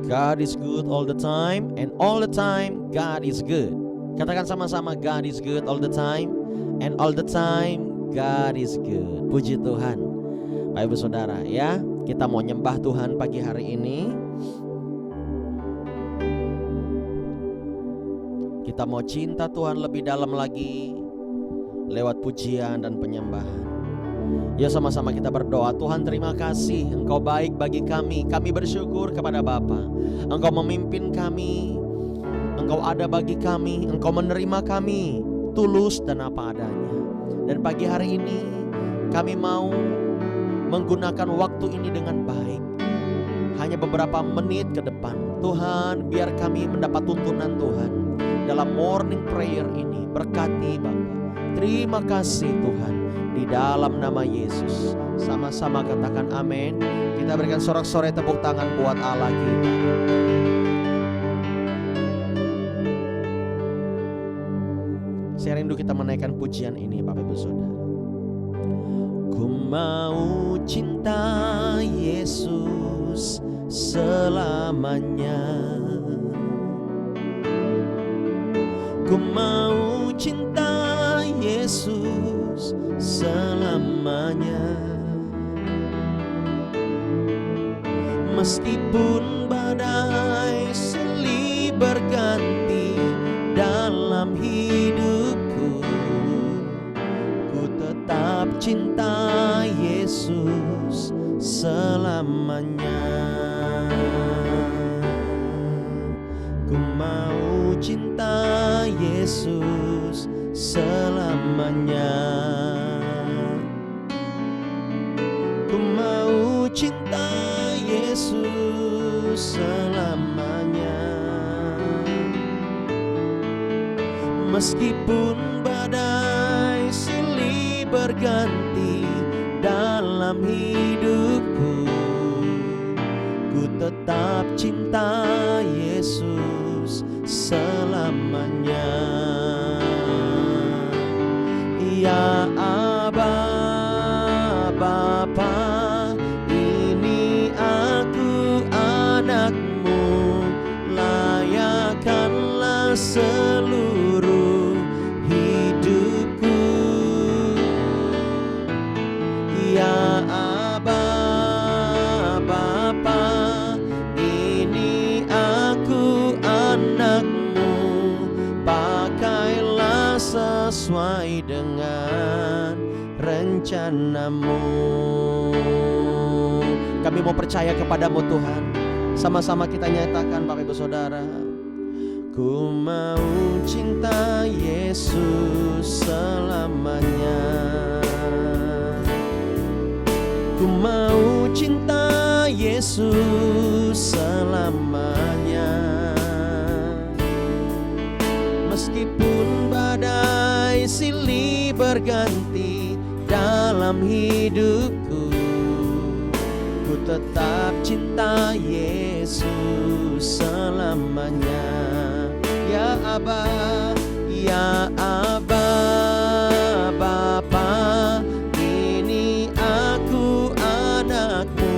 God is good all the time, and all the time God is good. Katakan sama-sama, God is good all the time, and all the time God is good. Puji Tuhan. Bapak Ibu Saudara ya, kita mau nyembah Tuhan pagi hari ini. Kita mau cinta Tuhan lebih dalam lagi lewat pujian dan penyembahan. Ya, sama-sama kita berdoa. Tuhan, terima kasih Engkau baik bagi kami. Kami bersyukur kepada Bapa. Engkau memimpin kami, Engkau ada bagi kami, Engkau menerima kami tulus dan apa adanya. Dan pagi hari ini kami mau menggunakan waktu ini dengan baik. Hanya beberapa menit ke depan, Tuhan, biar kami mendapat tuntunan Tuhan dalam morning prayer ini. Berkati Bapa. Terima kasih Tuhan, di dalam nama Yesus. Sama-sama katakan amin. Kita berikan sorak-sorai tepuk tangan buat Allah kita. Saya rindu kita menaikkan pujian ini Bapak Ibu Saudara. Ku mau cinta Yesus selamanya. Ku mau cinta Yesus selamanya. Meskipun badai silih berganti dalam hidupku, ku tetap cinta Yesus selamanya. Ku mau cinta Yesus selamanya. Ku mau cinta Yesus selamanya. Meskipun badai silih berganti dalam hidupku, ku tetap cinta Yesus selamanya. Ya Aba, Bapa, ini aku anakmu, layakkanlah seluruh hidupku. Ya Aba, Bapa, ini aku anakmu, pakailah sesuai dengan rencanamu. Kami mau percaya kepadamu Tuhan. Sama-sama kita nyatakan Bapak Ibu Saudara. Ku mau cinta Yesus selamanya. Ku mau cinta Yesus selamanya. Meskipun badai silih berganti dalam hidupku, ku tetap cinta Yesus selamanya. Ya Aba, ya Aba, Bapa, ini aku anakmu,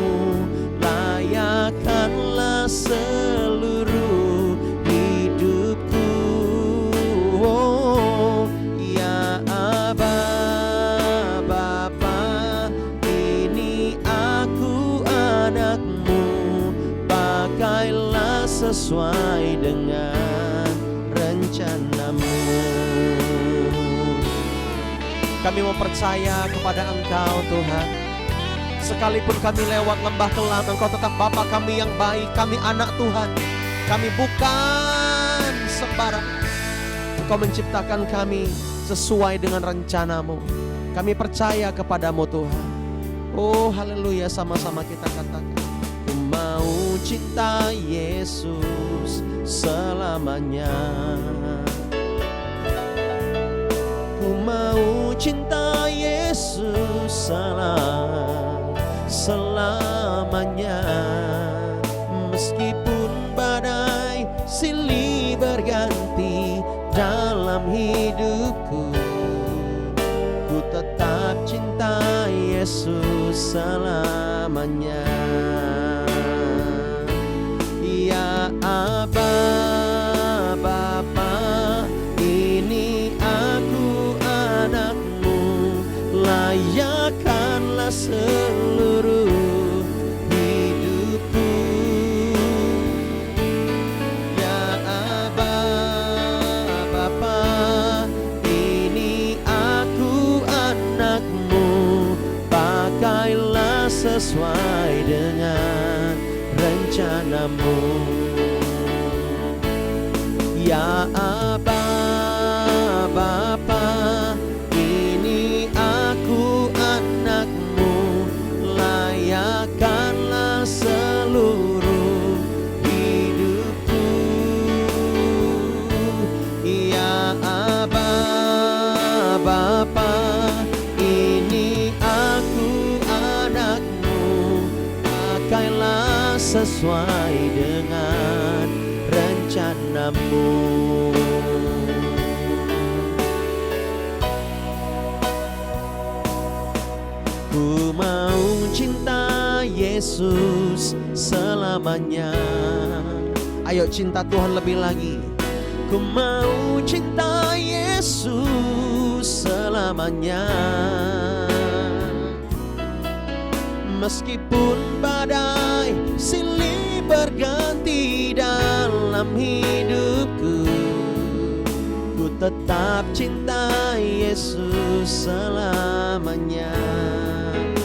layakkanlah seluruh hidupku. Oh, ya Aba, Bapa, ini aku anakmu, pakailah sesuai dengan rencanamu. Kami mau percaya kepada Engkau Tuhan. Sekalipun kami lewat lembah kelam, Engkau tetap Bapa kami yang baik. Kami anak Tuhan. Kami bukan sembarang. Engkau menciptakan kami sesuai dengan rencanamu. Kami percaya kepadamu Tuhan. Oh haleluya, sama-sama kita katakan. Ku mau cinta Yesus selamanya. Ku mau cinta Yesus selamanya. Meskipun badai silih berganti dalam hidupku, ku tetap cinta Yesus selamanya. Ya layakkanlah seluruh hidupku. Ya Aba, Bapa, ini aku anakmu, pakailah sesuai dengan rencanamu. Ya Aba, Bapa, ini aku anakmu, layakkanlah seluruh hidupku. Ya Aba, Bapa, ini aku anakmu, pakailah sesuai dengan rencanamu. Ku mau cinta Yesus selamanya. Ayo cinta Tuhan lebih lagi. Ku mau cinta Yesus selamanya. Meskipun badai silih berganti dalam hidupku, ku tetap cinta Yesus selamanya.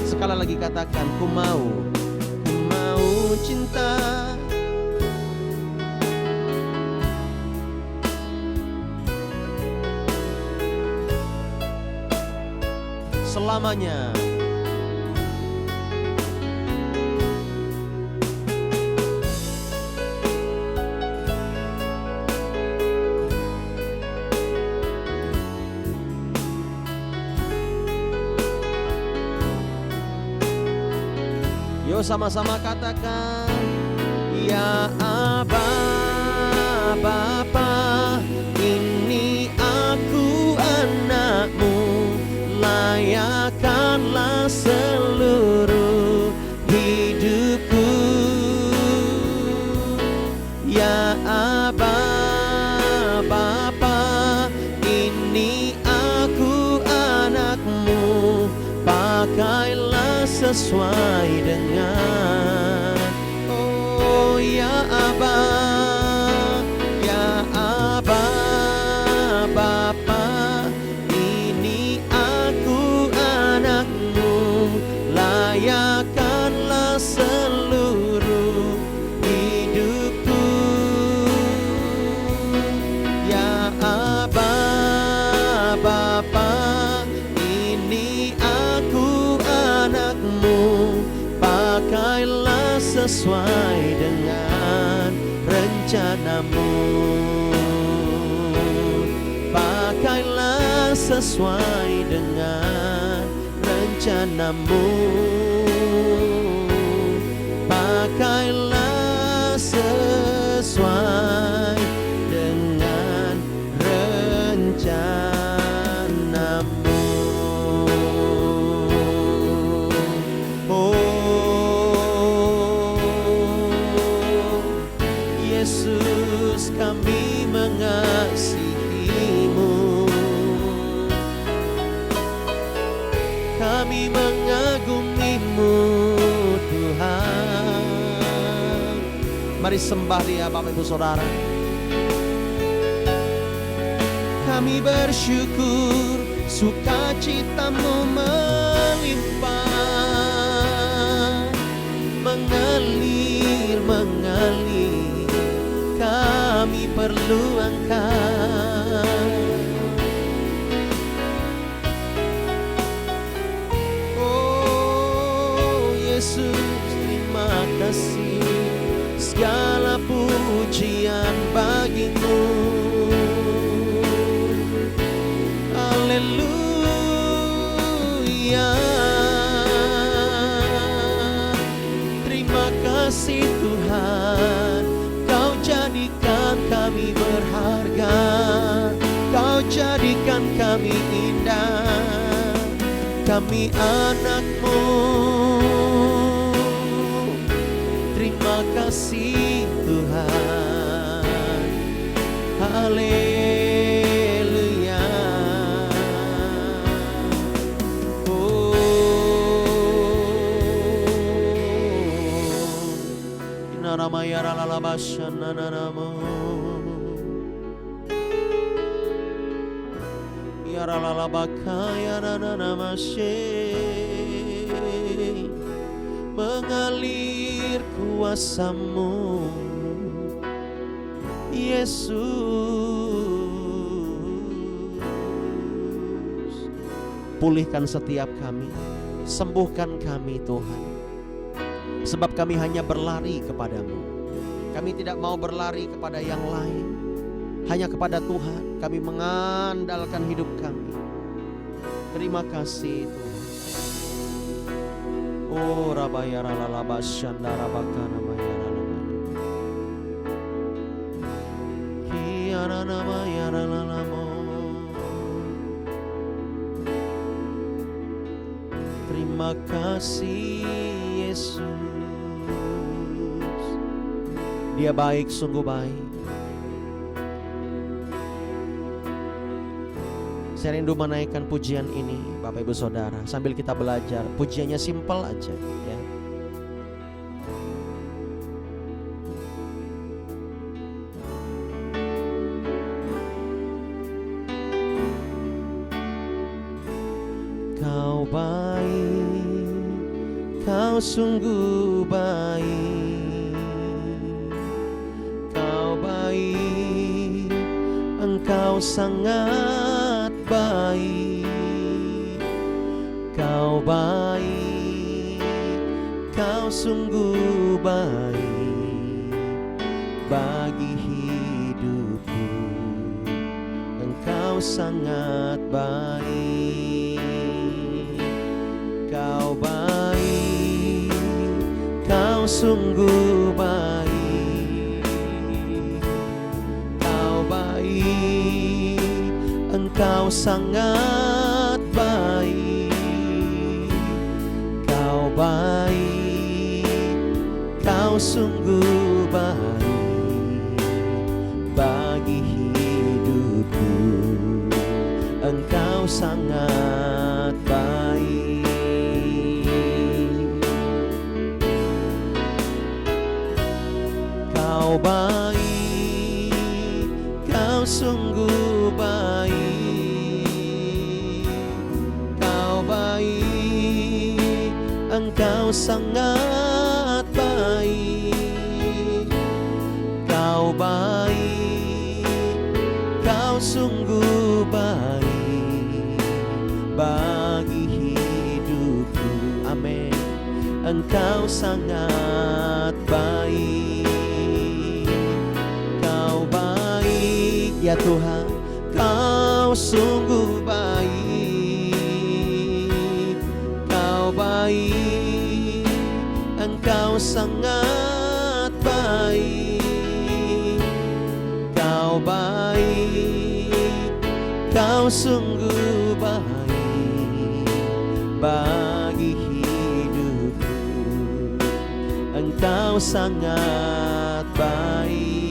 Sekali lagi katakan, ku mau cinta selamanya. Yuk sama-sama katakan, ya Aba, Bapa, ini aku anakmu, layakkanlah seluruh hidupku. Ya Aba, Bapa, ini aku anakmu, pakailah sesuai dengan, oh ya Aba, ya Aba, Bapa, ini aku anakmu, layakkanlah seluruh hidupku. Ya Aba, Bapa, ini aku anakmu, pakailah sesuai dengan rencanamu. Pakailah sesuai dengan rencanamu. Pakailah sesuai dengan rencanamu. Yesus, kami mengasihimu, kami mengagumimu Tuhan. Mari sembah Dia Bapak Ibu Saudara. Kami bersyukur, sukacitamu melimpah, mengalir, kami perlu Engkau. Oh Yesus, terima kasih, segala pujian bagimu. Haleluya. Terima kasih Tuhan, Kau jadikan kami berharga, Kau jadikan kami indah, kami anak-Mu. Terima kasih Tuhan. Haleluya. Oh Yaralalalabashananamo. Yaralalalabakayananamashe. Mengalir kuasa-Mu, Yesus. Pulihkan setiap kami, sembuhkan kami Tuhan. Sebab kami hanya berlari kepada-Mu. Kami tidak mau berlari kepada yang lain, hanya kepada Tuhan. Kami mengandalkan hidup kami. Terima kasih Tuhan. Oh rabayaralalalabasyandarabakanamayaralabaya. Kiyananamayaralalamo. Terima kasih Yesus. Dia baik, sungguh baik. Saya rindu menaikkan pujian ini, Bapak Ibu Saudara, sambil kita belajar. Pujiannya simpel aja ya. Kau baik, Kau sungguh baik. Kau baik, Engkau sangat baik. Kau baik, Kau sungguh baik bagi hidupku. Engkau sangat baik. Kau baik, Kau sungguh baik. Kau baik, Engkau sangat baik. Kau baik, Kau sungguh baik bagi hidupku. Engkau sangat baik. Kau baik, Kau sungguh baik. Kau baik, Engkau sangat baik. Kau baik, Kau sungguh baik bagi hidupku. Amin. Engkau sangat baik. Kau baik ya Tuhan, Kau sungguh baik. Kau baik, Engkau sangat baik. Kau baik, Kau sungguh baik bagi hidupku. Engkau sangat baik.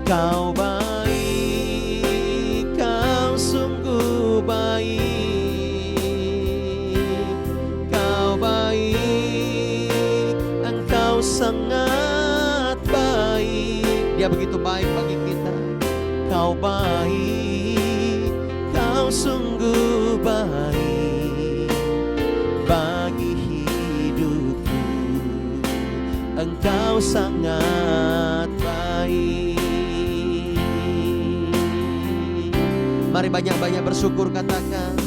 Kau baik, Kau sungguh baik. Kau baik, Engkau sangat baik. Dia begitu baik bagi kita. Kau baik, Kau sungguh baik bagi hidupku. Engkau sangat baik. Mari banyak-banyak bersyukur, katakan.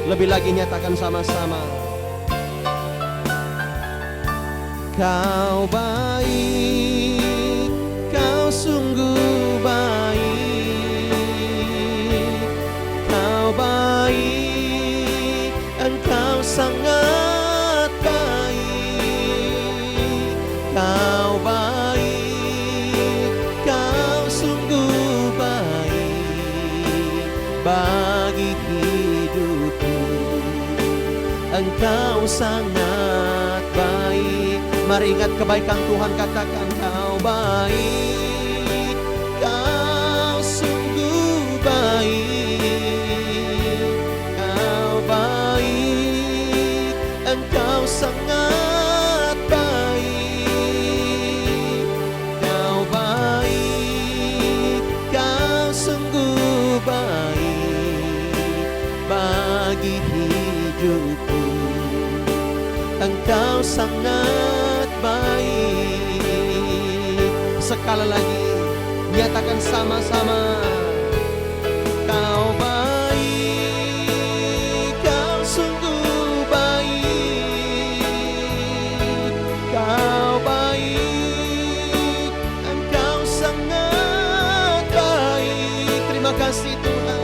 Lebih lagi nyatakan sama-sama. Kau baik, Kau sungguh baik. Kau baik, Engkau sangat bagi hidupku. Engkau sangat baik. Mari ingat kebaikan Tuhan, katakan Kau baik, Kau sungguh baik, Kau baik, Engkau sangat baik, Kau baik, Kau sungguh baik bagi hidupku. Engkau sangat baik. Sekali lagi, nyatakan sama-sama. Kau baik, Kau sungguh baik, Kau baik, Engkau sangat baik. Terima kasih Tuhan.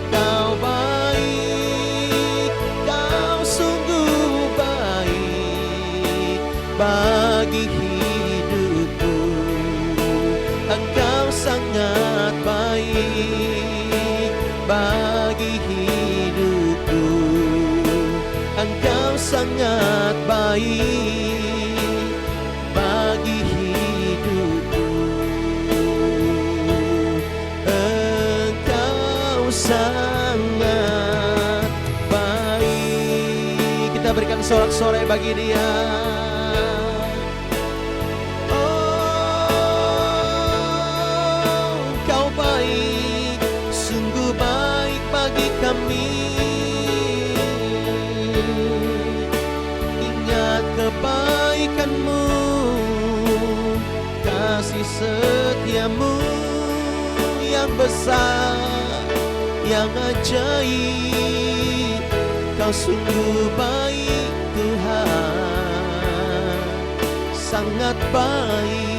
Kau baik, Kau sungguh baik bagi hidupku. Engkau sangat baik bagi hidupku. Engkau sangat baik bagi hidupku. Engkau sangat baik. Kita berikan sorak-sorai bagi Dia. Kami ingat kebaikan-Mu, kasih setia-Mu yang besar, yang ajaib. Kau sungguh baik Tuhan, sangat baik.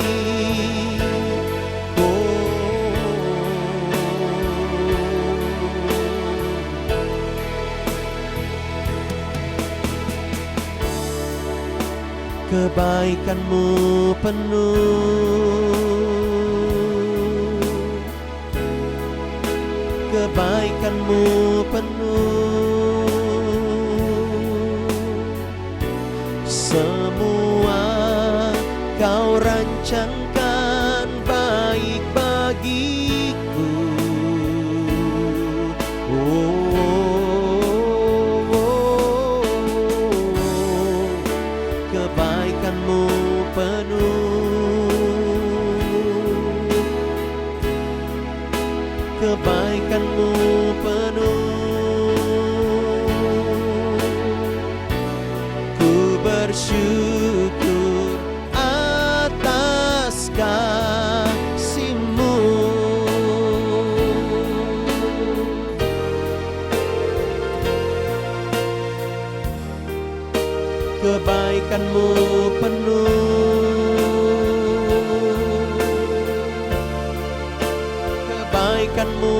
Kebaikan-Mu penuh, kebaikan-Mu penuh, semua Kau rancangkan baik bagiku. Kebaikan-Mu penuh, kebaikan-Mu penuh. Ku bersyukur atas kasih-Mu. Kebaikan-Mu penuh, kebaikan-Mu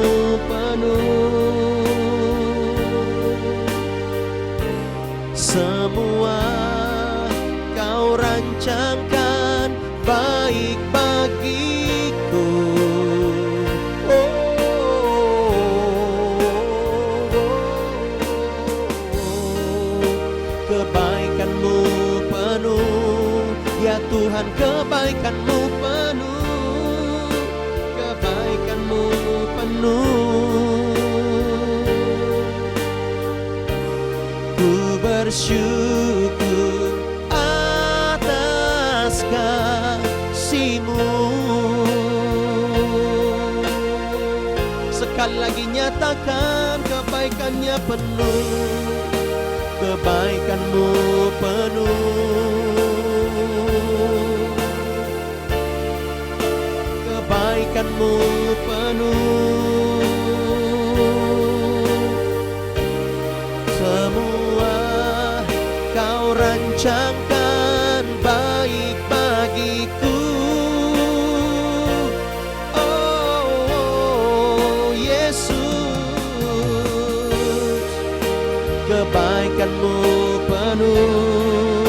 penuh, semua Kau rancangkan baik bagiku. Kebaikan-Mu penuh, ya Tuhan, kebaikan-Mu penuh, kebaikan-Mu penuh. Ku bersyukur atas kasih-Mu. Sekali lagi nyatakan kebaikan-Nya penuh, kebaikan-Mu penuh, kebaikan-Mu penuh, semua Kau rancangkan baik bagiku. Oh Yesus, kebaikan-Mu penuh,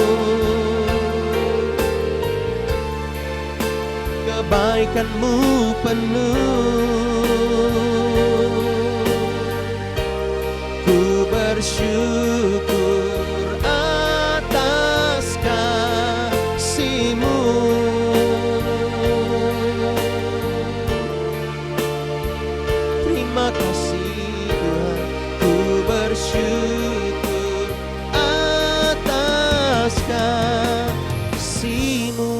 kebaikan-Mu penuh, bersyukur atas kasih-Mu. Terima kasih Tuhan, ku bersyukur atas kasih-Mu.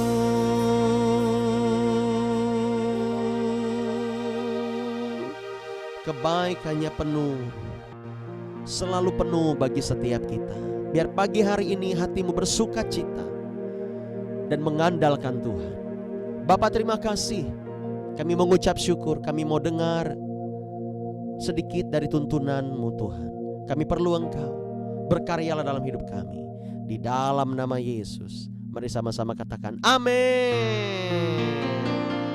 Kebaikannya penuh, selalu penuh bagi setiap kita. Biar pagi hari ini hatimu bersuka cita dan mengandalkan Tuhan. Bapa, terima kasih. Kami mengucap syukur, kami mau dengar sedikit dari tuntunan-Mu Tuhan. Kami perlu Engkau, berkaryalah dalam hidup kami. Di dalam nama Yesus, mari sama-sama katakan amin.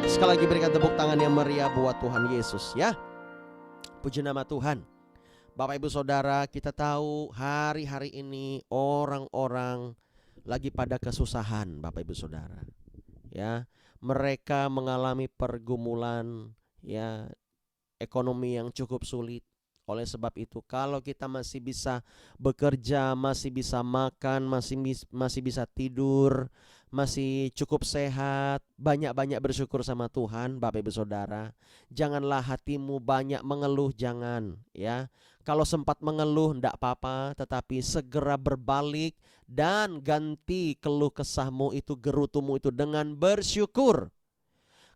Sekali lagi berikan tepuk tangan yang meriah buat Tuhan Yesus ya. Puji nama Tuhan. Bapak Ibu Saudara, kita tahu hari-hari ini orang-orang lagi pada kesusahan, Bapak Ibu Saudara. Ya, mereka mengalami pergumulan ya, ekonomi yang cukup sulit. Oleh sebab itu, kalau kita masih bisa bekerja, masih bisa makan, masih bisa tidur, masih cukup sehat, banyak-banyak bersyukur sama Tuhan, Bapak Ibu Saudara. Janganlah hatimu banyak mengeluh, jangan ya. Kalau sempat mengeluh enggak apa-apa, tetapi segera berbalik dan ganti keluh kesahmu itu, gerutumu itu dengan bersyukur.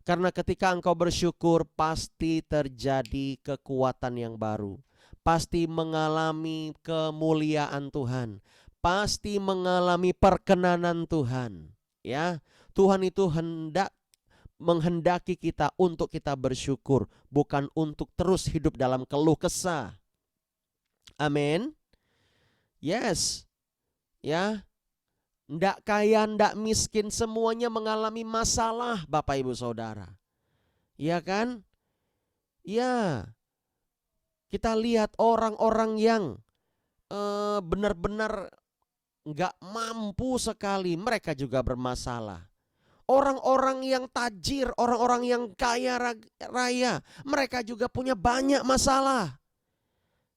Karena ketika engkau bersyukur, pasti terjadi kekuatan yang baru. Pasti mengalami kemuliaan Tuhan. Pasti mengalami perkenanan Tuhan. Ya, Tuhan itu menghendaki kita untuk kita bersyukur, bukan untuk terus hidup dalam keluh kesah. Amin. Yes. Ya. Ndak kaya, ndak miskin, semuanya mengalami masalah, Bapak Ibu Saudara. Iya kan? Ya. Kita lihat orang-orang yang benar-benar nggak mampu sekali, mereka juga bermasalah. Orang-orang yang tajir, orang-orang yang kaya raya, mereka juga punya banyak masalah.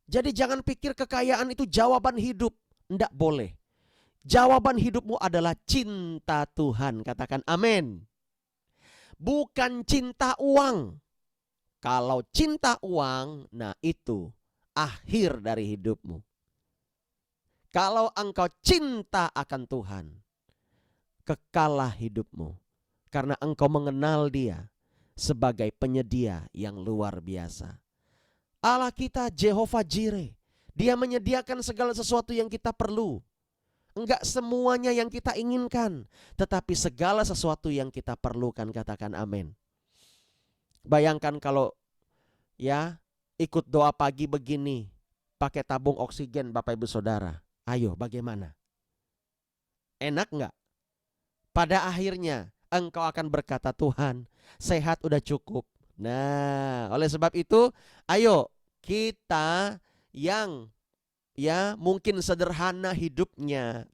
Jadi jangan pikir kekayaan itu jawaban hidup. Ndak boleh. Jawaban hidupmu adalah cinta Tuhan. Katakan amin. Bukan cinta uang. Kalau cinta uang, nah itu akhir dari hidupmu. Kalau engkau cinta akan Tuhan, kekalah hidupmu. Karena engkau mengenal Dia sebagai penyedia yang luar biasa. Allah kita Jehovah Jireh. Dia menyediakan segala sesuatu yang kita perlu. Enggak semuanya yang kita inginkan, tetapi segala sesuatu yang kita perlukan. Katakan amin. Bayangkan kalau ya ikut doa pagi begini, pakai tabung oksigen Bapak Ibu Saudara. Ayo bagaimana? Enak enggak? Pada akhirnya engkau akan berkata, Tuhan, sehat udah cukup. Nah, oleh sebab itu, ayo kita yang ya mungkin sederhana hidupnya,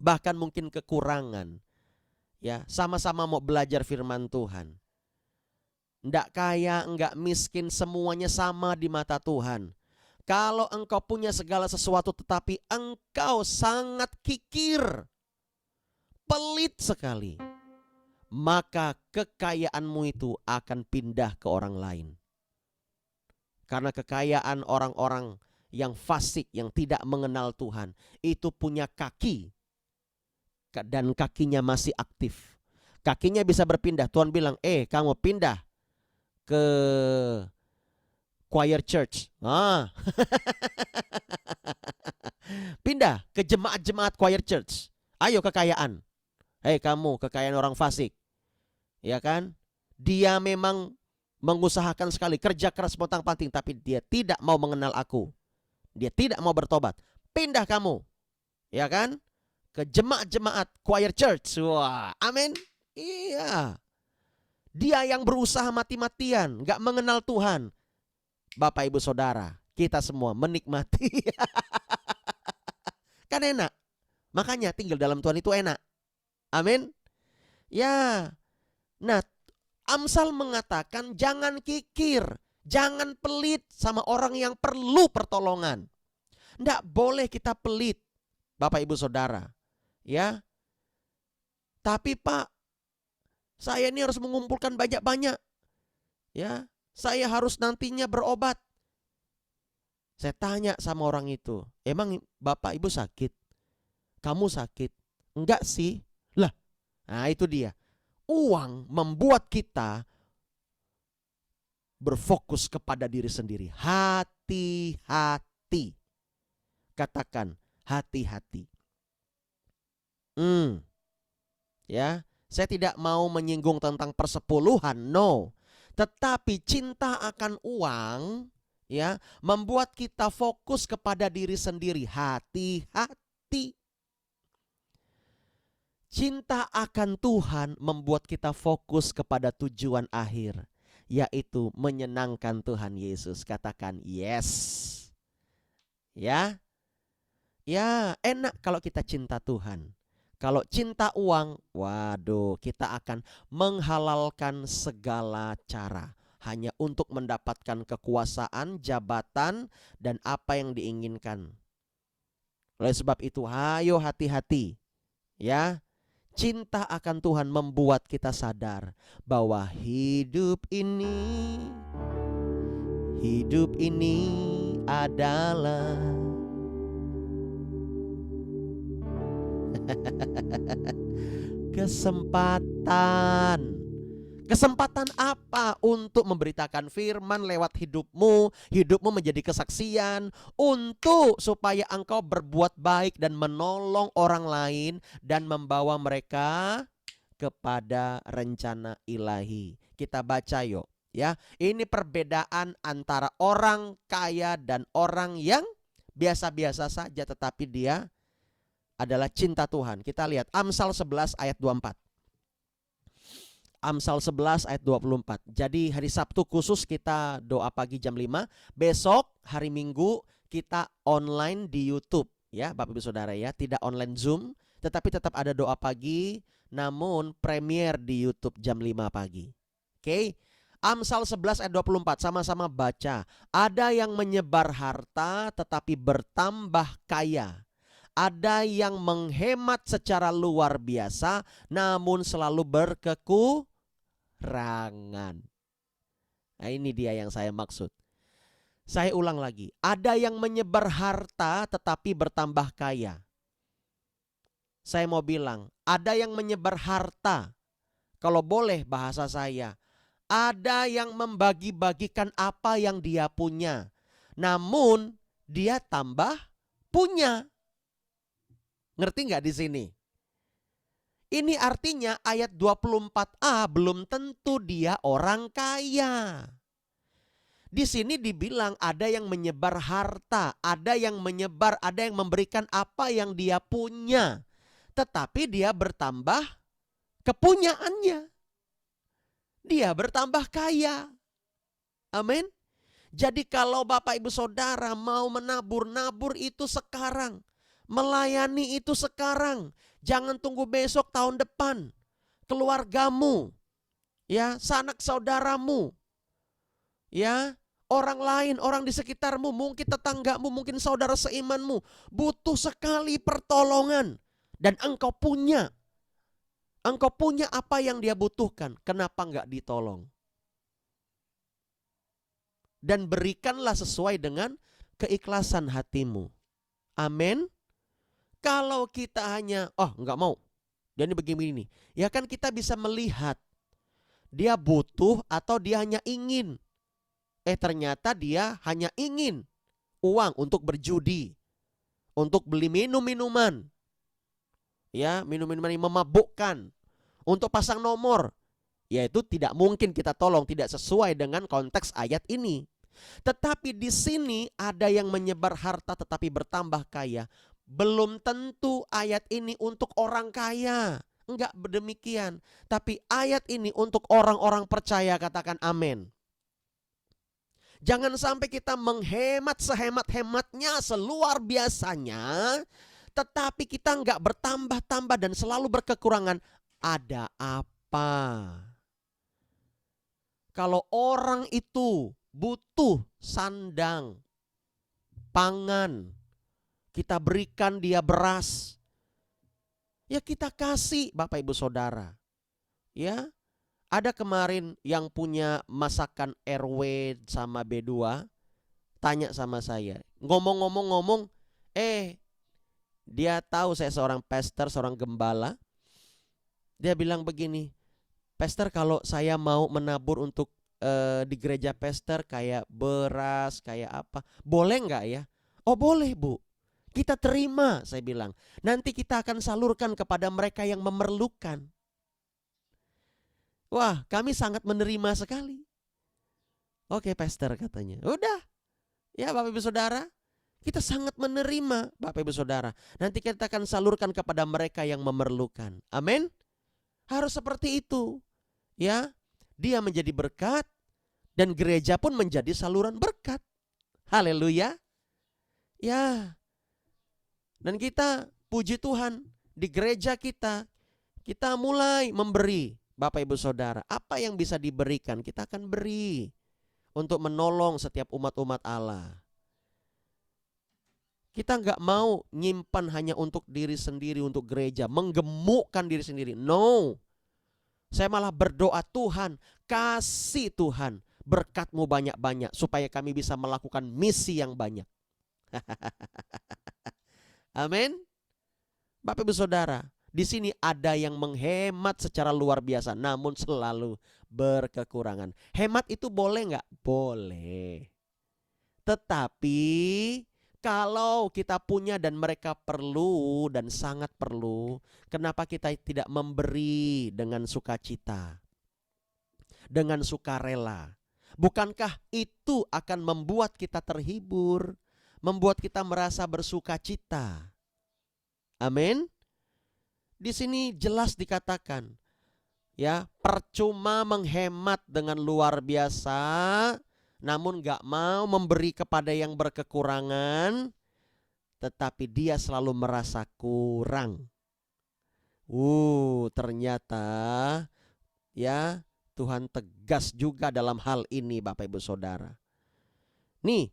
bahkan mungkin kekurangan, ya sama-sama mau belajar firman Tuhan. Ndak kaya, enggak miskin, semuanya sama di mata Tuhan. Kalau engkau punya segala sesuatu tetapi engkau sangat kikir, pelit sekali, maka kekayaanmu itu akan pindah ke orang lain. Karena kekayaan orang-orang yang fasik, yang tidak mengenal Tuhan, itu punya kaki dan kakinya masih aktif. Kakinya bisa berpindah. Tuhan bilang, kamu pindah ke choir church. Pindah ke jemaat-jemaat choir church. Ayo kekayaan. Kamu kekayaan orang fasik. Ya kan? Dia memang mengusahakan sekali, kerja keras pontang-panting, tapi dia tidak mau mengenal aku. Dia tidak mau bertobat. Pindah kamu, ya kan, ke jemaat-jemaat choir church. Wah, amin. Iya. Dia yang berusaha mati-matian, gak mengenal Tuhan. Bapak Ibu Saudara, kita semua menikmati. Kan enak. Makanya tinggal dalam Tuhan itu enak. Amin. Ya. Nah, Amsal mengatakan jangan kikir, jangan pelit sama orang yang perlu pertolongan. Nggak boleh kita pelit, Bapak Ibu Saudara. Ya. Tapi Pak, saya ini harus mengumpulkan banyak-banyak. Ya, saya harus nantinya berobat. Saya tanya sama orang itu, emang Bapak Ibu sakit? Kamu sakit? Enggak sih. Lah, nah itu dia. Uang membuat kita berfokus kepada diri sendiri. Hati-hati. Katakan hati-hati. Ya, saya tidak mau menyinggung tentang persepuluhan, no. Tetapi cinta akan uang, ya, membuat kita fokus kepada diri sendiri. Hati-hati. Cinta akan Tuhan membuat kita fokus kepada tujuan akhir, yaitu menyenangkan Tuhan Yesus. Katakan yes. Ya. Ya, enak kalau kita cinta Tuhan. Kalau cinta uang, waduh, kita akan menghalalkan segala cara hanya untuk mendapatkan kekuasaan, jabatan, dan apa yang diinginkan. Oleh sebab itu, ayo hati-hati. Ya, cinta akan Tuhan membuat kita sadar bahwa hidup ini adalah kesempatan. Kesempatan apa? Untuk memberitakan firman lewat hidupmu. Hidupmu menjadi kesaksian untuk supaya engkau berbuat baik dan menolong orang lain dan membawa mereka kepada rencana ilahi. Kita baca yuk, ya. Ini perbedaan antara orang kaya dan orang yang biasa-biasa saja tetapi dia adalah cinta Tuhan. Kita lihat Amsal 11 ayat 24. Amsal 11 ayat 24. Jadi hari Sabtu khusus kita doa pagi jam 5. Besok hari Minggu kita online di YouTube, ya Bapak Ibu Saudara ya. Tidak online Zoom, tetapi tetap ada doa pagi, namun premier di YouTube jam 5 pagi. Oke. Amsal 11 ayat 24, sama-sama baca. Ada yang menyebar harta tetapi bertambah kaya. Ada yang menghemat secara luar biasa namun selalu berkekurangan. Nah, ini dia yang saya maksud. Saya ulang lagi. Ada yang menyebar harta tetapi bertambah kaya. Saya mau bilang, ada yang menyebar harta. Kalau boleh bahasa saya, ada yang membagi-bagikan apa yang dia punya. Namun dia tambah punya. Ngerti nggak di sini? Ini artinya ayat 24a belum tentu dia orang kaya. Di sini dibilang ada yang menyebar harta, ada yang menyebar, ada yang memberikan apa yang dia punya. Tetapi dia bertambah kepunyaannya. Dia bertambah kaya. Amin. Jadi kalau Bapak Ibu Saudara mau menabur, nabur itu sekarang. Melayani itu sekarang. Jangan tunggu besok tahun depan. Keluargamu, ya, sanak saudaramu, ya, orang lain, orang di sekitarmu, mungkin tetanggamu, mungkin saudara seimanmu butuh sekali pertolongan dan engkau punya apa yang dia butuhkan. Kenapa enggak ditolong? Dan berikanlah sesuai dengan keikhlasan hatimu. Amin. Kalau kita hanya, enggak mau, dan ini begini nih, ya kan kita bisa melihat dia butuh atau dia hanya ingin. Ternyata dia hanya ingin uang untuk berjudi, untuk beli minum-minuman, ya, minum-minuman yang memabukkan, untuk pasang nomor. Yaitu tidak mungkin kita tolong, tidak sesuai dengan konteks ayat ini. Tetapi di sini ada yang menyebar harta tetapi bertambah kaya. Belum tentu ayat ini untuk orang kaya. Enggak demikian. Tapi ayat ini untuk orang-orang percaya, katakan amin. Jangan sampai kita menghemat sehemat-hematnya, seluar biasanya, tetapi kita enggak bertambah-tambah dan selalu berkekurangan. Ada apa? Kalau orang itu butuh sandang, pangan, kita berikan dia beras. Ya kita kasih Bapak Ibu Saudara. Ya, ada kemarin yang punya masakan RW sama B2 tanya sama saya. Ngomong-ngomong, dia tahu saya seorang pastor, seorang gembala. Dia bilang begini, pastor kalau saya mau menabur untuk di gereja pastor kayak beras, kayak apa, boleh nggak ya? Oh boleh Bu, kita terima, saya bilang. Nanti kita akan salurkan kepada mereka yang memerlukan. Wah, kami sangat menerima sekali. Oke pastor katanya. Udah, ya Bapak Ibu Saudara, kita sangat menerima Bapak Ibu Saudara. Nanti kita akan salurkan kepada mereka yang memerlukan. Amin. Harus seperti itu. Ya, dia menjadi berkat dan gereja pun menjadi saluran berkat. Haleluya. Ya. Dan kita puji Tuhan, di gereja kita mulai memberi. Bapak Ibu Saudara, apa yang bisa diberikan kita akan beri untuk menolong setiap umat-umat Allah. Kita nggak mau nyimpan hanya untuk diri sendiri, untuk gereja, menggemukkan diri sendiri. No. Saya malah berdoa, Tuhan, kasih Tuhan berkat-Mu banyak-banyak supaya kami bisa melakukan misi yang banyak. Amin. Bapak Ibu Saudara, di sini ada yang menghemat secara luar biasa, namun selalu berkekurangan. Hemat itu boleh nggak? Boleh. Tetapi kalau kita punya dan mereka perlu dan sangat perlu, kenapa kita tidak memberi dengan sukacita, dengan sukarela? Bukankah itu akan membuat kita terhibur, membuat kita merasa bersukacita? Amin. Di sini jelas dikatakan, ya, percuma menghemat dengan luar biasa, namun gak mau memberi kepada yang berkekurangan, tetapi dia selalu merasa kurang. Ternyata ya Tuhan tegas juga dalam hal ini Bapak Ibu Saudara. Nih,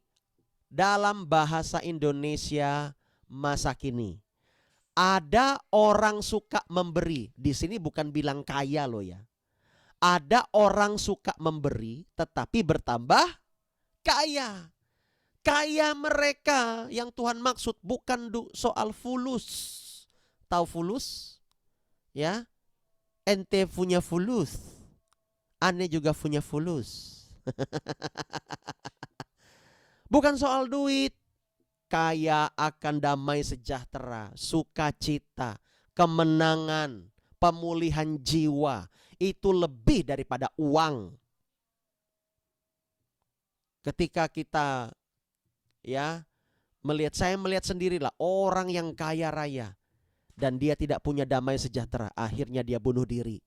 dalam bahasa Indonesia masa kini, ada orang suka memberi. Di sini bukan bilang kaya loh ya. Ada orang suka memberi tetapi bertambah kaya. Kaya mereka yang Tuhan maksud bukan soal fulus. Tahu fulus? Ya. Ente punya fulus. Ane juga punya fulus. Bukan soal duit. Kaya akan damai sejahtera, sukacita, kemenangan, pemulihan jiwa. Itu lebih daripada uang. Ketika kita saya melihat sendirilah orang yang kaya raya dan dia tidak punya damai sejahtera, akhirnya dia bunuh diri.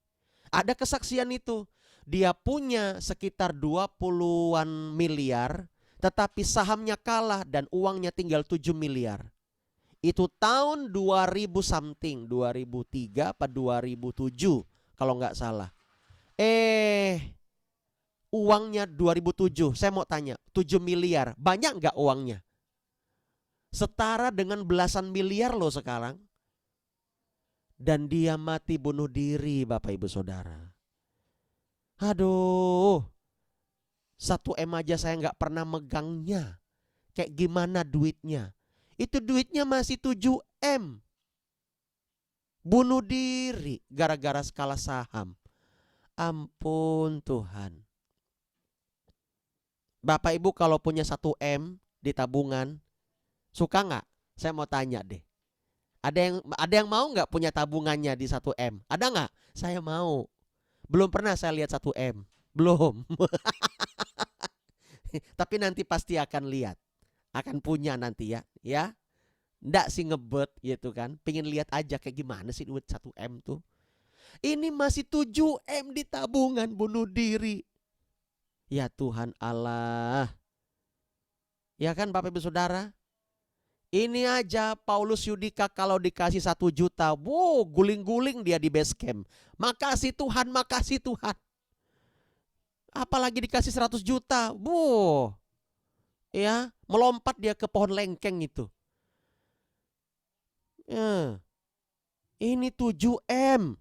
Ada kesaksian itu. Dia punya sekitar 20-an miliar, tetapi sahamnya kalah dan uangnya tinggal 7 miliar. Itu tahun 2000 something, 2003 apa 2007 kalau nggak salah. Uangnya 2007, saya mau tanya, 7 miliar, banyak nggak uangnya? Setara dengan belasan miliar loh sekarang. Dan dia mati bunuh diri Bapak Ibu Saudara. Aduh, 1M aja saya nggak pernah megangnya. Kayak gimana duitnya? Itu duitnya masih 7M. Bunuh diri gara-gara skala saham. Ampun Tuhan. Bapak Ibu kalau punya 1M di tabungan, suka nggak? Saya mau tanya deh. Ada yang mau nggak punya tabungannya di 1M? Ada nggak? Saya mau. Belum pernah saya lihat 1M. Belum. Tapi nanti pasti akan lihat. Akan punya nanti ya. Ya. Nggak sih ngebet gitu kan. Pengen lihat aja kayak gimana sih duit 1M tuh. Ini masih 7M di tabungan, bunuh diri. Ya Tuhan Allah. Ya kan Bapak Ibu Saudara. Ini aja Paulus Yudika kalau dikasih 1 juta, guling-guling dia di base camp. Makasih Tuhan, makasih Tuhan. Apalagi dikasih 100 juta, melompat dia ke pohon lengkeng itu. Ya, ini 7M.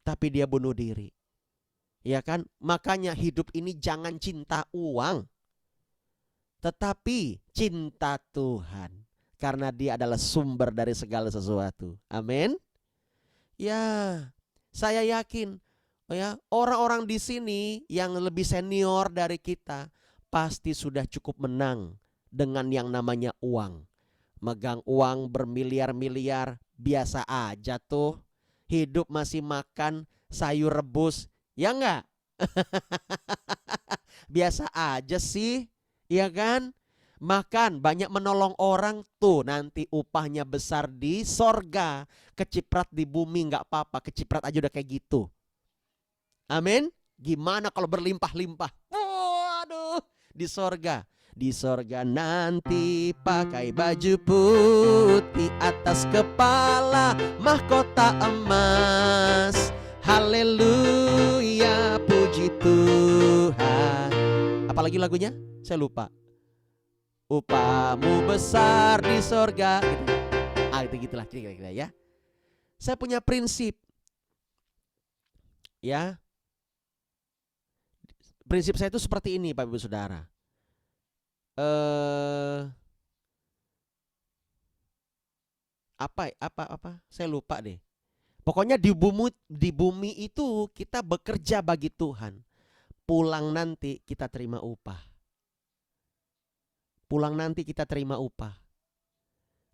Tapi dia bunuh diri. Ya kan? Makanya hidup ini jangan cinta uang, tetapi cinta Tuhan. Karena dia adalah sumber dari segala sesuatu. Amin. Ya, saya yakin ya, orang-orang di sini yang lebih senior dari kita pasti sudah cukup menang dengan yang namanya uang. Megang uang bermiliar-miliar biasa aja tuh. Hidup masih makan sayur rebus, ya enggak? Biasa aja sih, ya kan? Makan banyak menolong orang tuh, nanti upahnya besar di sorga. Keciprat di bumi nggak apa-apa, keciprat aja udah kayak gitu. Amin. Gimana kalau berlimpah-limpah? Waduh, di sorga. Di sorga nanti pakai baju putih, atas kepala mahkota emas. Haleluya, puji Tuhan. Apalagi lagunya? Saya lupa. Upahmu besar di sorga. Gitu. Itu gitulah kira-kira ya. Saya punya prinsip. Ya. Prinsip saya itu seperti ini, Bapak Ibu Saudara. Apa? Saya lupa deh. Pokoknya di bumi itu kita bekerja bagi Tuhan. Pulang nanti kita terima upah. Pulang nanti kita terima upah.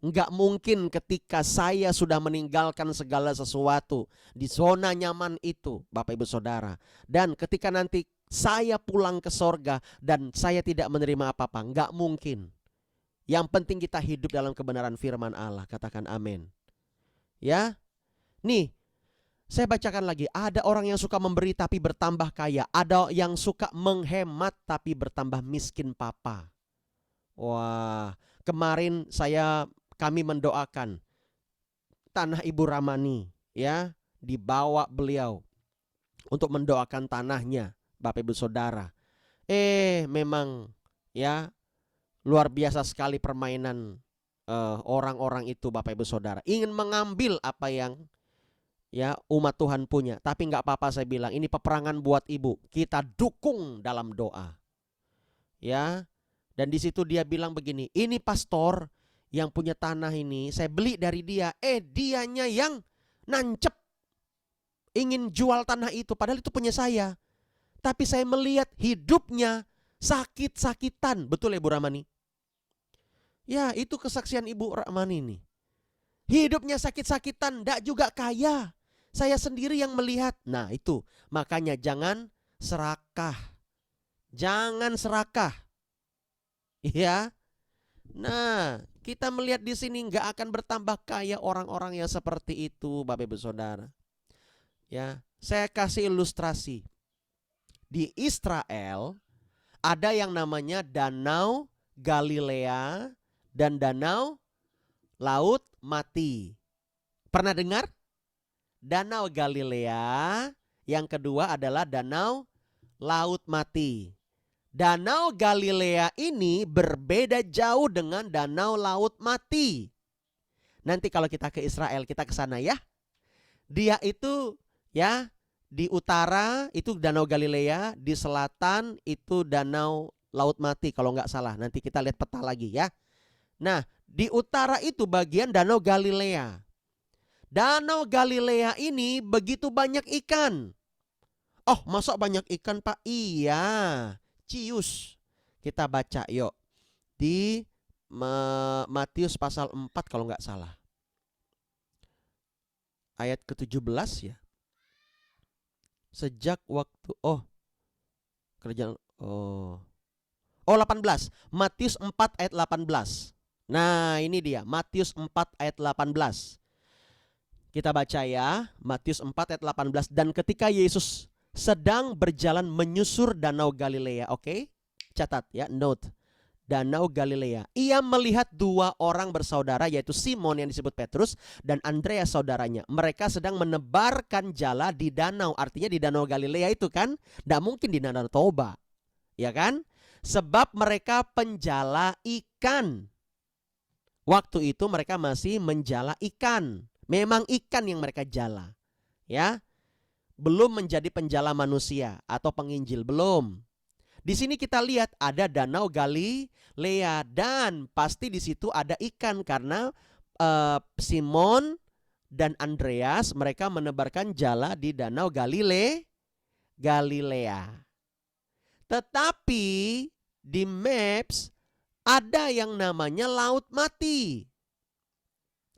Enggak mungkin ketika saya sudah meninggalkan segala sesuatu di zona nyaman itu, Bapak Ibu Saudara. Dan ketika nanti saya pulang ke sorga dan saya tidak menerima apa-apa, enggak mungkin. Yang penting kita hidup dalam kebenaran firman Allah. Katakan amin. Ya. Nih, saya bacakan lagi. Ada orang yang suka memberi tapi bertambah kaya. Ada yang suka menghemat tapi bertambah miskin papa. Wah, kemarin kami mendoakan tanah Ibu Ramani, ya, dibawa beliau untuk mendoakan tanahnya, Bapak Ibu Saudara. Memang ya luar biasa sekali permainan orang-orang itu, Bapak Ibu Saudara. Ingin mengambil apa yang ya umat Tuhan punya. Tapi nggak apa-apa, saya bilang ini peperangan buat ibu. Kita dukung dalam doa. Ya. Dan di situ dia bilang begini, ini pastor yang punya tanah ini, saya beli dari dia. Dianya yang nancep ingin jual tanah itu, padahal itu punya saya. Tapi saya melihat hidupnya sakit-sakitan. Betul ya, Ibu Ramani? Ya, itu kesaksian Ibu Ramani ini. Hidupnya sakit-sakitan, ndak juga kaya. Saya sendiri yang melihat. Nah itu, makanya jangan serakah. Jangan serakah. Ya. Nah, kita melihat di sini nggak akan bertambah kaya orang-orang yang seperti itu, Bapak Ibu Saudara. Ya, saya kasih ilustrasi. Di Israel ada yang namanya Danau Galilea dan Danau Laut Mati. Pernah dengar? Danau Galilea, yang kedua adalah Danau Laut Mati. Danau Galilea ini berbeda jauh dengan Danau Laut Mati. Nanti kalau kita ke Israel, kita ke sana ya. Dia itu ya di utara itu Danau Galilea, di selatan itu Danau Laut Mati kalau nggak salah. Nanti kita lihat peta lagi ya. Nah, di utara itu bagian Danau Galilea. Danau Galilea ini begitu banyak ikan. Oh, masa banyak ikan, Pak? Iya. Cius. Kita baca yuk. Di Matius pasal 4 kalau nggak salah. Ayat ke-17 ya. Sejak waktu kerjaan 18. Matius 4 ayat 18. Nah, ini dia. Matius 4 ayat 18. Kita baca ya. Matius 4 ayat 18. Dan ketika Yesus sedang berjalan menyusur Danau Galilea. Oke? Catat ya, note. Danau Galilea. Ia melihat dua orang bersaudara, yaitu Simon yang disebut Petrus dan Andreas saudaranya. Mereka sedang menebarkan jala di danau. Artinya di Danau Galilea itu kan, tidak mungkin di Danau Toba. Ya kan? Sebab mereka penjala ikan. Waktu itu mereka masih menjala ikan. Memang ikan yang mereka jala, ya. Belum menjadi penjala manusia atau penginjil, belum. Di sini kita lihat ada Danau Galilea dan pasti di situ ada ikan karena Simon dan Andreas mereka menebarkan jala di Danau Galilea. Tetapi di Maps ada yang namanya Laut Mati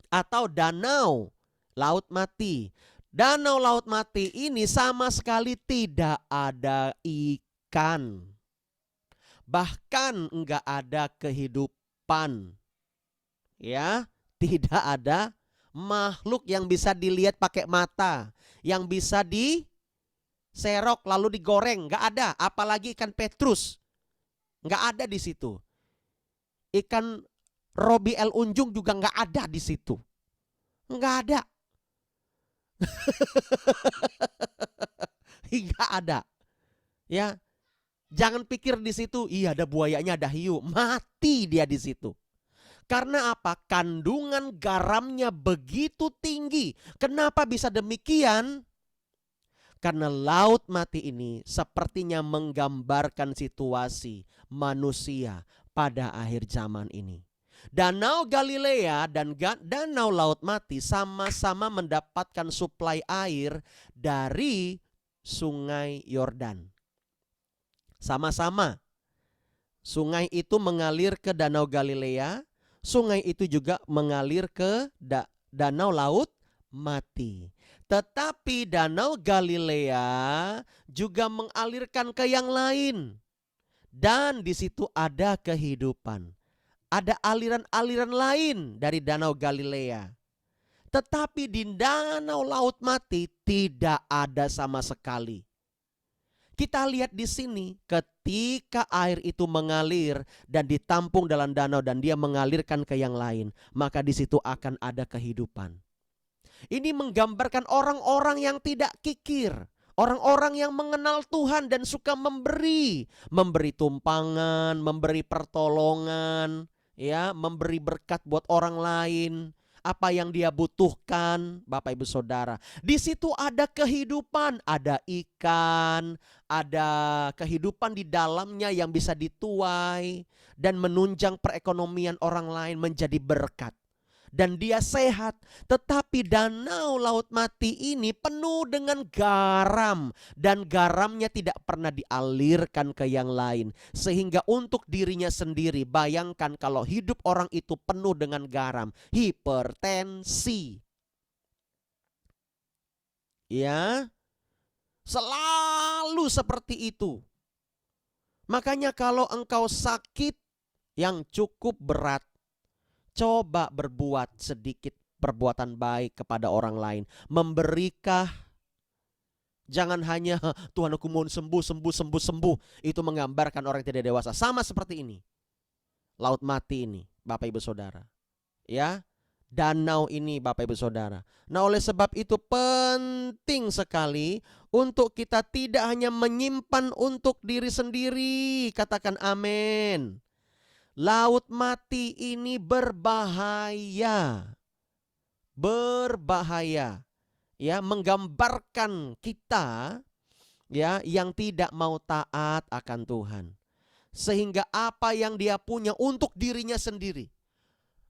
atau Danau Laut Mati. Danau Laut Mati ini sama sekali tidak ada ikan. Bahkan enggak ada kehidupan. Ya, tidak ada makhluk yang bisa dilihat pakai mata, yang bisa diserok lalu digoreng, enggak ada. Apalagi ikan petrus, enggak ada di situ. Ikan Robi El Unjung juga enggak ada di situ, enggak ada. Enggak ada. Ya, jangan pikir di situ, iya ada buayanya, ada hiu, mati dia di situ. Karena apa? Kandungan garamnya begitu tinggi. Kenapa bisa demikian? Karena Laut Mati ini sepertinya menggambarkan situasi manusia pada akhir zaman ini. Danau Galilea dan Danau Laut Mati sama-sama mendapatkan suplai air dari Sungai Yordan. Sama-sama. Sungai itu mengalir ke Danau Galilea. Sungai itu juga mengalir ke Danau Laut Mati. Tetapi Danau Galilea juga mengalirkan ke yang lain. Dan di situ ada kehidupan. Ada aliran-aliran lain dari Danau Galilea. Tetapi di Danau Laut Mati tidak ada sama sekali. Kita lihat di sini ketika air itu mengalir dan ditampung dalam danau dan dia mengalirkan ke yang lain, maka di situ akan ada kehidupan. Ini menggambarkan orang-orang yang tidak kikir, orang-orang yang mengenal Tuhan dan suka memberi tumpangan, memberi pertolongan, ya, memberi berkat buat orang lain. Apa yang dia butuhkan, Bapak Ibu Saudara. Di situ ada kehidupan, ada ikan, ada kehidupan di dalamnya yang bisa dituai dan menunjang perekonomian orang lain menjadi berkat. Dan dia sehat. Tetapi Danau Laut Mati ini penuh dengan garam. Dan garamnya tidak pernah dialirkan ke yang lain. Sehingga untuk dirinya sendiri, bayangkan kalau hidup orang itu penuh dengan garam. Hipertensi. Ya, selalu seperti itu. Makanya kalau engkau sakit yang cukup berat, coba berbuat sedikit perbuatan baik kepada orang lain. Memberikah? Jangan hanya Tuhan aku mohon sembuh. Itu menggambarkan orang yang tidak dewasa. Sama seperti ini. Laut Mati ini, Bapak Ibu Saudara. Ya, danau ini, Bapak Ibu Saudara. Nah, oleh sebab itu penting sekali untuk kita tidak hanya menyimpan untuk diri sendiri. Katakan amin. Laut Mati ini berbahaya. Berbahaya. Ya, menggambarkan kita ya yang tidak mau taat akan Tuhan. Sehingga apa yang dia punya untuk dirinya sendiri.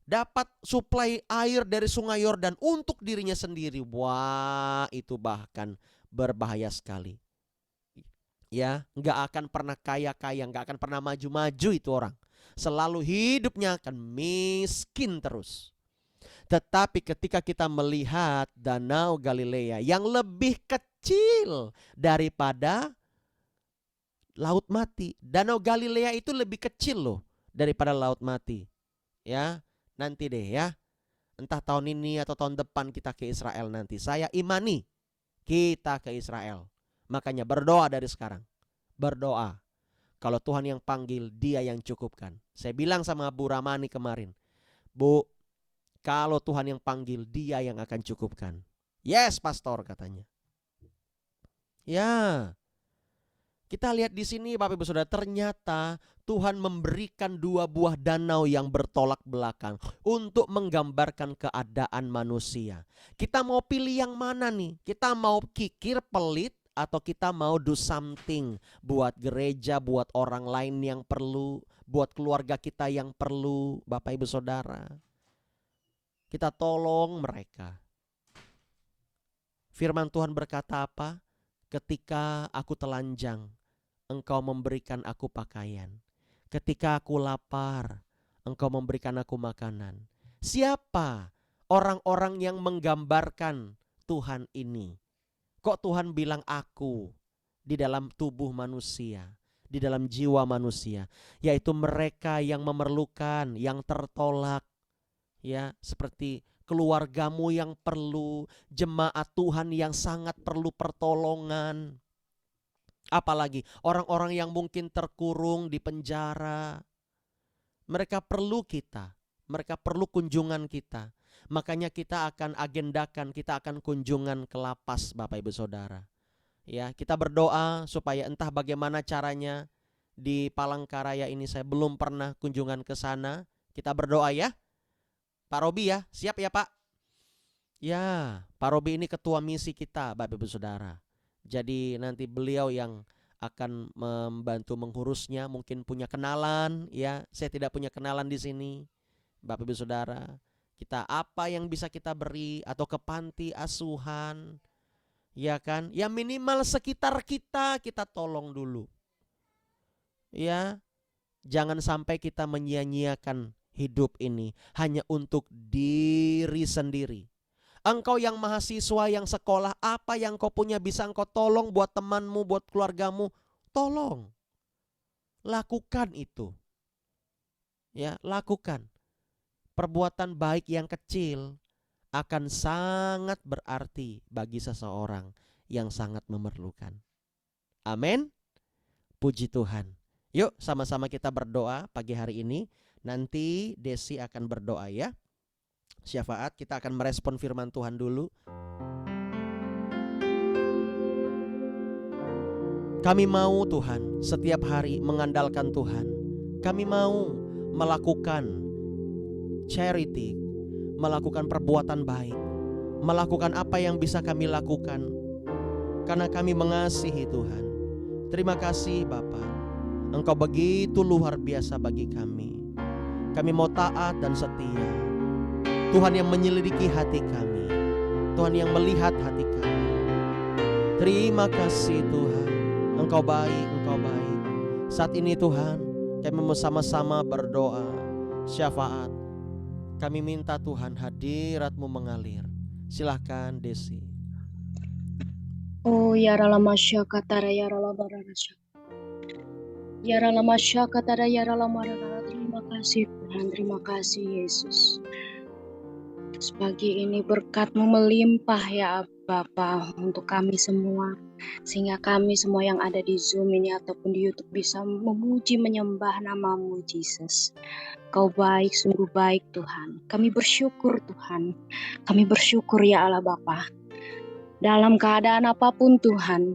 Dapat suplai air dari Sungai Yordan untuk dirinya sendiri. Wah, itu bahkan berbahaya sekali. Ya, nggak akan pernah kaya-kaya, nggak akan pernah maju-maju itu orang. Selalu hidupnya akan miskin terus. Tetapi ketika kita melihat Danau Galilea yang lebih kecil daripada Laut Mati. Danau Galilea itu lebih kecil loh daripada Laut Mati. Ya, nanti deh ya. Entah tahun ini atau tahun depan kita ke Israel nanti. Saya imani kita ke Israel. Makanya berdoa dari sekarang. Berdoa. Kalau Tuhan yang panggil, dia yang cukupkan. Saya bilang sama Bu Ramani kemarin, Bu, kalau Tuhan yang panggil, dia yang akan cukupkan. Yes, pastor, katanya. Ya, kita lihat di sini Bapak Ibu Saudara, ternyata Tuhan memberikan 2 buah danau yang bertolak belakang untuk menggambarkan keadaan manusia. Kita mau pilih yang mana nih? Kita mau kikir pelit atau kita mau do something buat gereja, buat orang lain yang perlu, buat keluarga kita yang perlu, Bapak Ibu Saudara. Kita tolong mereka. Firman Tuhan berkata apa? Ketika aku telanjang, Engkau memberikan aku pakaian. Ketika aku lapar, Engkau memberikan aku makanan. Siapa orang-orang yang menggambarkan Tuhan ini? Kok Tuhan bilang aku di dalam tubuh manusia, di dalam jiwa manusia, yaitu mereka yang memerlukan, yang tertolak, ya, seperti keluargamu yang perlu, jemaat Tuhan yang sangat perlu pertolongan. Apalagi orang-orang yang mungkin terkurung di penjara. Mereka perlu kita, mereka perlu kunjungan kita. Makanya kita akan agendakan, kita akan kunjungan ke lapas, Bapak Ibu Saudara. Ya, kita berdoa supaya entah bagaimana caranya di Palangkaraya ini, saya belum pernah kunjungan ke sana. Kita berdoa ya. Pak Robi ya, siap ya Pak? Ya, Pak Robi ini ketua misi kita, Bapak Ibu Saudara. Jadi nanti beliau yang akan membantu mengurusnya, mungkin punya kenalan ya. Saya tidak punya kenalan di sini. Bapak Ibu Saudara, kita apa yang bisa kita beri atau ke panti asuhan, ya kan? Ya minimal sekitar kita tolong dulu. Ya, jangan sampai kita menyia-nyiakan hidup ini hanya untuk diri sendiri. Engkau yang mahasiswa, yang sekolah, apa yang kau punya bisa engkau tolong buat temanmu, buat keluargamu, tolong. Lakukan itu. Ya, lakukan. Perbuatan baik yang kecil akan sangat berarti bagi seseorang yang sangat memerlukan. Amin. Puji Tuhan. Yuk sama-sama kita berdoa pagi hari ini. Nanti Desi akan berdoa ya. Syafaat, kita akan merespon firman Tuhan dulu. Kami mau Tuhan setiap hari mengandalkan Tuhan. Kami mau melakukan charity, melakukan perbuatan baik, melakukan apa yang bisa kami lakukan karena kami mengasihi Tuhan. Terima kasih Bapa, Engkau begitu luar biasa bagi kami. Kami mau taat dan setia. Tuhan yang menyelidiki hati kami, Tuhan yang melihat hati kami. Terima kasih Tuhan, Engkau baik, Engkau baik. Saat ini Tuhan, kami bersama-sama berdoa. Syafaat, kami minta Tuhan hadirat-Mu mengalir. Silahkan Desi. Oh ya ralamasya katara ya ralabarasya. Ya ralamasya katara ya ralamarara. Terima kasih Tuhan, terima kasih Yesus. Pagi ini berkat-Mu melimpah ya Bapa untuk kami semua, sehingga kami semua yang ada di Zoom ini ataupun di YouTube bisa memuji menyembah nama-Mu Yesus. Kau baik, sungguh baik Tuhan. Kami bersyukur Tuhan. Kami bersyukur ya Allah Bapa. Dalam keadaan apapun Tuhan,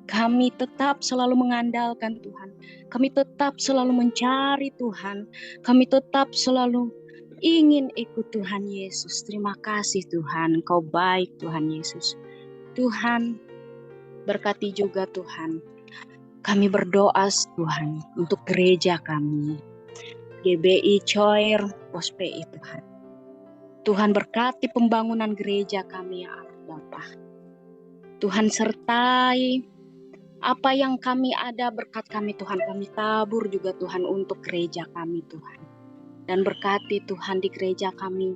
kami tetap selalu mengandalkan Tuhan. Kami tetap selalu mencari Tuhan. Kami tetap selalu ingin ikut Tuhan Yesus. Terima kasih Tuhan, Kau baik Tuhan Yesus. Tuhan, berkati juga Tuhan. Kami berdoa Tuhan untuk gereja kami, GBI Choir Pos PI Tuhan. Tuhan berkati pembangunan gereja kami ya Allah Bapa. Tuhan sertai apa yang kami ada, berkat kami Tuhan, kami tabur juga Tuhan untuk gereja kami Tuhan. Dan berkati Tuhan di gereja kami.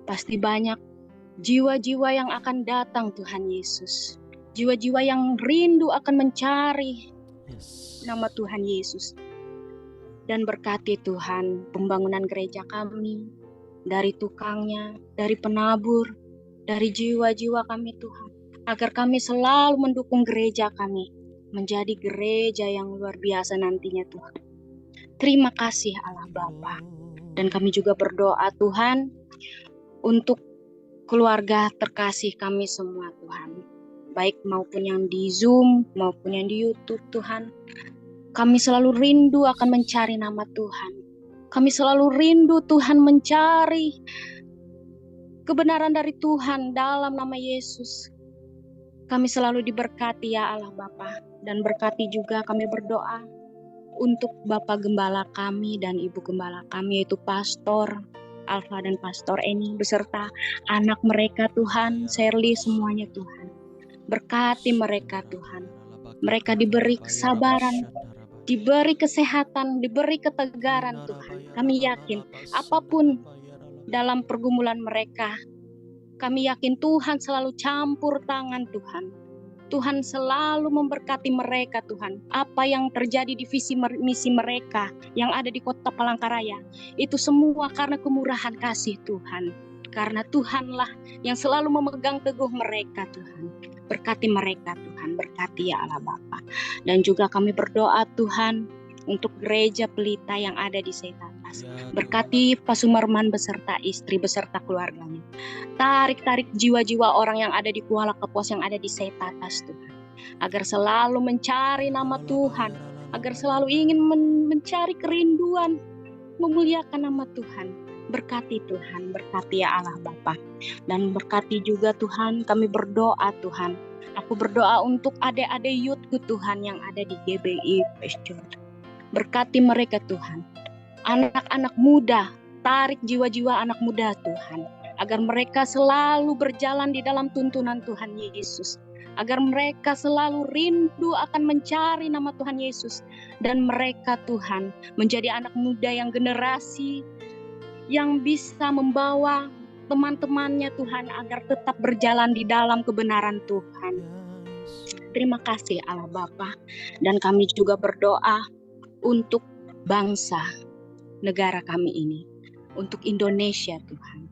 Pasti banyak jiwa-jiwa yang akan datang Tuhan Yesus. Jiwa-jiwa yang rindu akan mencari nama Tuhan Yesus. Dan berkati Tuhan pembangunan gereja kami. Dari tukangnya, dari penabur, dari jiwa-jiwa kami Tuhan. Agar kami selalu mendukung gereja kami. Menjadi gereja yang luar biasa nantinya Tuhan. Terima kasih Allah Bapa. Dan kami juga berdoa Tuhan untuk keluarga terkasih kami semua Tuhan. Baik maupun yang di Zoom maupun yang di YouTube Tuhan. Kami selalu rindu akan mencari nama Tuhan. Kami selalu rindu Tuhan mencari kebenaran dari Tuhan dalam nama Yesus. Kami selalu diberkati ya Allah Bapa, dan berkati juga kami berdoa untuk Bapak Gembala kami dan Ibu Gembala kami, yaitu Pastor Alfa dan Pastor Eni beserta anak mereka Tuhan, Shirley semuanya Tuhan. Berkati mereka Tuhan. Mereka diberi kesabaran, diberi kesehatan, diberi ketegaran Tuhan. Kami yakin apapun dalam pergumulan mereka, kami yakin Tuhan selalu campur tangan Tuhan. Tuhan selalu memberkati mereka Tuhan. Apa yang terjadi di visi misi mereka yang ada di Kota Palangkaraya, itu semua karena kemurahan kasih Tuhan. Karena Tuhanlah yang selalu memegang teguh mereka Tuhan. Berkati mereka Tuhan, berkati ya Allah Bapa. Dan juga kami berdoa Tuhan untuk gereja Pelita yang ada di Seitatas. Berkati Pak Sumarman beserta istri, beserta keluarganya. Tarik jiwa-jiwa orang yang ada di Kuala Kapuas, yang ada di Seitatas Tuhan. Agar selalu mencari nama Tuhan. Agar selalu ingin mencari kerinduan, memuliakan nama Tuhan. Berkati Tuhan, berkati ya Allah Bapa. Dan berkati juga Tuhan, kami berdoa Tuhan. Aku berdoa untuk adik-adik youthku Tuhan yang ada di GBI Pastor. Berkati mereka Tuhan. Anak-anak muda, tarik jiwa-jiwa anak muda Tuhan. Agar mereka selalu berjalan di dalam tuntunan Tuhan Yesus. Agar mereka selalu rindu akan mencari nama Tuhan Yesus. Dan mereka Tuhan menjadi anak muda yang generasi yang bisa membawa teman-temannya Tuhan agar tetap berjalan di dalam kebenaran Tuhan. Terima kasih Allah Bapa. Dan kami juga berdoa untuk bangsa negara kami ini, untuk Indonesia Tuhan.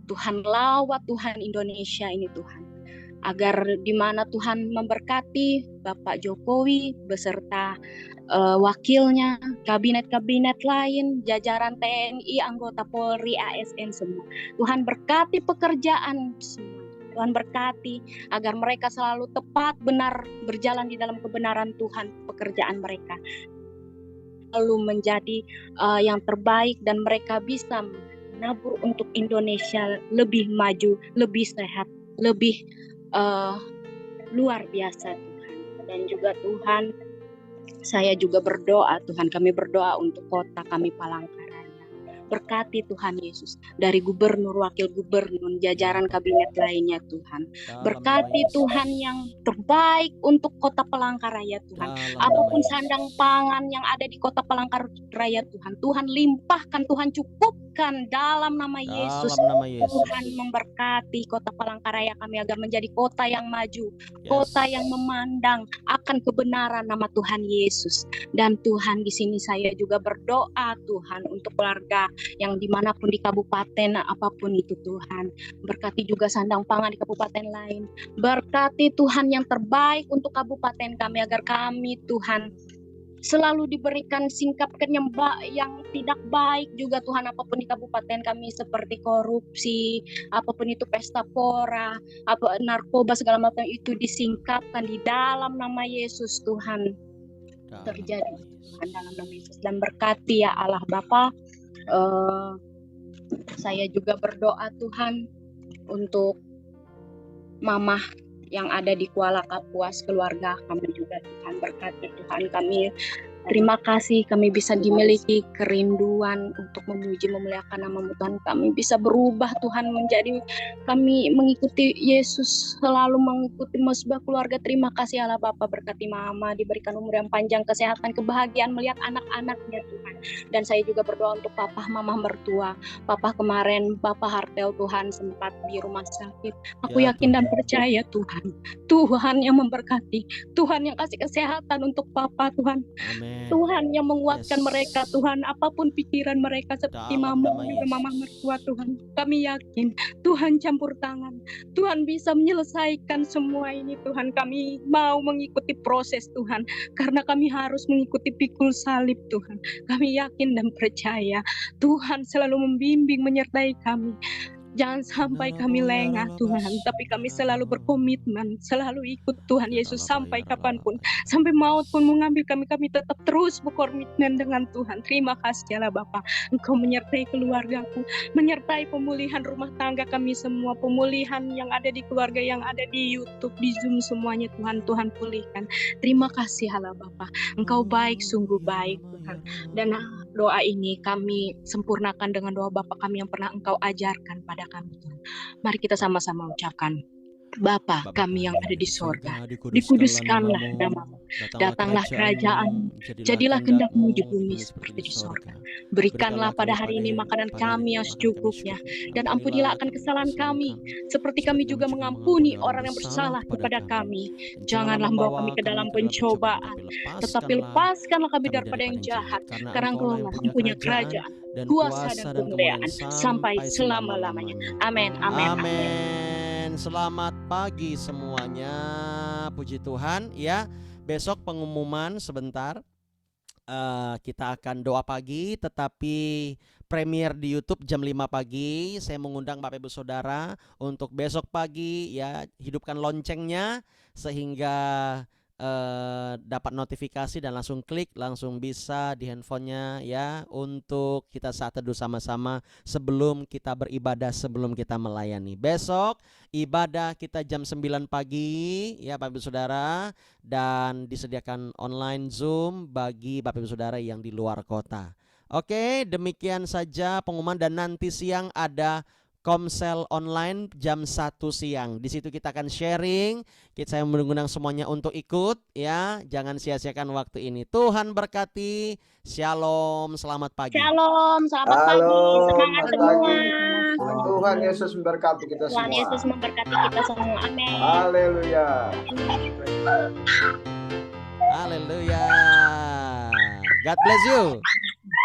Tuhan lawat Tuhan Indonesia ini Tuhan. Agar di mana Tuhan memberkati Bapak Jokowi beserta wakilnya, kabinet-kabinet lain, jajaran TNI, anggota Polri, ASN semua. Tuhan berkati pekerjaan semua. Tuhan berkati agar mereka selalu tepat, benar, berjalan di dalam kebenaran Tuhan, pekerjaan mereka. Lalu menjadi yang terbaik dan mereka bisa menabur untuk Indonesia lebih maju, lebih sehat, lebih luar biasa Tuhan. Dan juga Tuhan, saya juga berdoa Tuhan, kami berdoa untuk kota kami Palangkaraya. Berkati Tuhan Yesus, dari gubernur, wakil gubernur, jajaran kabinet lainnya Tuhan. Berkati Tuhan yang terbaik untuk kota Palangkaraya Tuhan. Apapun sandang pangan yang ada di kota Palangkaraya Tuhan, Tuhan limpahkan, Tuhan cukupkan dalam nama Yesus. Tuhan memberkati kota Palangkaraya kami agar menjadi kota yang maju, kota yang memandang akan kebenaran nama Tuhan Yesus. Dan Tuhan, di sini saya juga berdoa Tuhan untuk keluarga yang dimanapun di kabupaten apapun itu Tuhan. Berkati juga sandang pangan di kabupaten lain. Berkati Tuhan yang terbaik untuk kabupaten kami agar kami Tuhan selalu diberikan singkapkan yang tidak baik juga Tuhan, apapun di kabupaten kami seperti korupsi, apapun itu pesta pora, narkoba segala macam itu disingkapkan di dalam nama Yesus Tuhan. Terjadi Tuhan dalam nama Yesus. Dan berkati ya Allah Bapa. Saya juga berdoa Tuhan untuk Mama yang ada di Kuala Kapuas, keluarga kami juga Tuhan. Berkati Tuhan kami. Terima kasih kami bisa dimiliki kerinduan untuk memuji memuliakan nama Tuhan. Kami bisa berubah Tuhan menjadi kami mengikuti Yesus, selalu mengikuti mesbah keluarga. Terima kasih Allah Bapa, berkati Mama, diberikan umur yang panjang, kesehatan, kebahagiaan melihat anak-anaknya Tuhan. Dan saya juga berdoa untuk Papa Mama mertua. Papa kemarin Papa Hartel Tuhan sempat di rumah sakit. Aku yakin dan percaya Tuhan, Tuhan yang memberkati, Tuhan yang kasih kesehatan untuk Papa Tuhan. Amin. Tuhan yang menguatkan mereka Tuhan, apapun pikiran mereka seperti Mama juga Mama mertua Tuhan. Kami yakin Tuhan campur tangan, Tuhan bisa menyelesaikan semua ini Tuhan. Kami mau mengikuti proses Tuhan, karena kami harus mengikuti pikul salib Tuhan. Kami yakin dan percaya Tuhan selalu membimbing menyertai kami. Jangan sampai kami lengah Tuhan, tapi kami selalu berkomitmen, selalu ikut Tuhan Yesus sampai kapanpun. Sampai maut pun mengambil kami, kami tetap terus berkomitmen dengan Tuhan. Terima kasih Allah Bapa. Engkau menyertai keluargaku, menyertai pemulihan rumah tangga kami semua, pemulihan yang ada di keluarga, yang ada di YouTube, di Zoom semuanya Tuhan, Tuhan pulihkan. Terima kasih Allah Bapa. Engkau baik, sungguh baik Tuhan. Dan doa ini kami sempurnakan dengan doa Bapa kami yang pernah Engkau ajarkan pada kami Tuhan. Mari kita sama-sama ucapkan. Bapa kami yang ada di sorga, dikuduskanlah namamu, datanglah kerajaan, jadilah kehendak-Mu di bumi seperti di sorga. Berikanlah pada hari ini makanan kami yang secukupnya, dan ampunilah akan kesalahan kami, seperti kami juga mengampuni orang yang bersalah kepada kami. Janganlah membawa kami ke dalam pencobaan, tetapi lepaskanlah kami daripada yang jahat, karena Engkau yang punya kerajaan, kuasa dan kemuliaan sampai selama-lamanya. Amin, amin, amin. Amin. Selamat pagi semuanya. Puji Tuhan ya. Besok pengumuman sebentar. Kita akan doa pagi, tetapi premier di YouTube jam 5 pagi. Saya mengundang Bapak Ibu Saudara untuk besok pagi ya, hidupkan loncengnya sehingga dapat notifikasi dan langsung klik, langsung bisa di handphonenya ya, untuk kita saat teduh sama-sama sebelum kita beribadah, sebelum kita melayani. Besok ibadah kita jam 9 pagi ya Bapak Ibu Saudara, dan disediakan online Zoom bagi Bapak Ibu Saudara yang di luar kota. Oke, demikian saja pengumuman, dan nanti siang ada Komsel online jam 1 siang. Di situ kita akan sharing. Saya mengundang semuanya untuk ikut ya. Jangan sia-siakan waktu ini. Tuhan berkati. Shalom, selamat pagi. Shalom, selamat pagi. Semangat semua. Tuhan Yesus memberkati kita semua. Tuhan Yesus memberkati kita semua. Amin. Haleluya. Haleluya. God bless you.